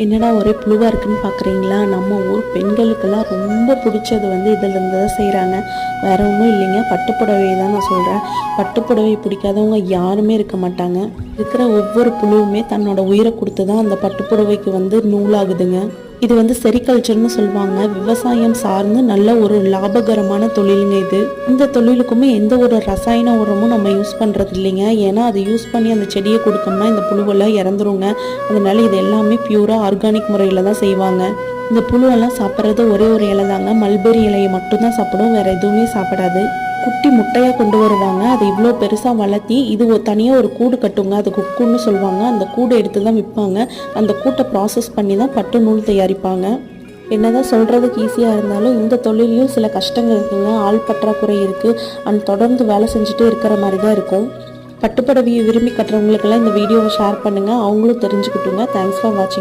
என்னடா ஒரே புழுவாக இருக்குன்னு பார்க்குறீங்களா? நம்ம ஊர் பெண்களுக்கெல்லாம் ரொம்ப பிடிச்சது வந்து இதிலேருந்து தான் செய்கிறாங்க. வேற ஒன்றும் இல்லைங்க, பட்டுப்புடவை தான் நான் சொல்கிறேன். பட்டுப்புடவை பிடிக்காதவங்க யாருமே இருக்க மாட்டாங்க. இருக்கிற ஒவ்வொரு புழுவுமே தன்னோட உயிரை கொடுத்து தான் அந்த பட்டுப்புடவைக்கு வந்து நூலாகுதுங்க. இது வந்து செரிகல்ச்சர்னு சொல்லுவாங்க. விவசாயம் சார்ந்து நல்ல ஒரு லாபகரமான தொழிலுங்க இது. இந்த தொழிலுக்குமே எந்த ஒரு ரசாயன உரமும் நம்ம யூஸ் பண்ணுறது இல்லைங்க. ஏன்னா அது யூஸ் பண்ணி அந்த செடியை கொடுத்தோம்னா இந்த புழுவெல்லாம் இறந்துருங்க. அதனால இது எல்லாமே பியூராக ஆர்கானிக் முறையில் தான் செய்வாங்க. இந்த புழுவெல்லாம் சாப்பிட்றது ஒரே ஒரு இலை தாங்க. மல்பெரி இலையை மட்டும்தான் சாப்பிடும், வேற எதுவுமே சாப்பிடாது. குட்டி முட்டையாக கொண்டு வருவாங்க. அது இவ்வளோ பெருசாக வளர்த்தி இது தனியாக ஒரு கூடு கட்டுங்க, அது குக்குன்னு சொல்லுவாங்க. அந்த கூடை எடுத்து தான் விற்பாங்க. அந்த கூட்டை ப்ராசஸ் பண்ணி தான் பட்டு நூல் தயாரிப்பாங்க. என்னதான் சொல்கிறதுக்கு ஈஸியாக இருந்தாலும் இந்த தொழிலையும் சில கஷ்டங்கள் இருக்குங்க. ஆள் பற்றாக்குறை இருக்குது. அண்ட் தொடர்ந்து வேலை செஞ்சுட்டே இருக்கிற மாதிரி தான் இருக்கும். பட்டுப்புடவையை விரும்பி கட்டுறவங்களுக்கெல்லாம் இந்த வீடியோவை ஷேர் பண்ணுங்கள், அவங்களும் தெரிஞ்சுக்கிட்டுங்க. தேங்க்ஸ் ஃபார் வாட்சிங்.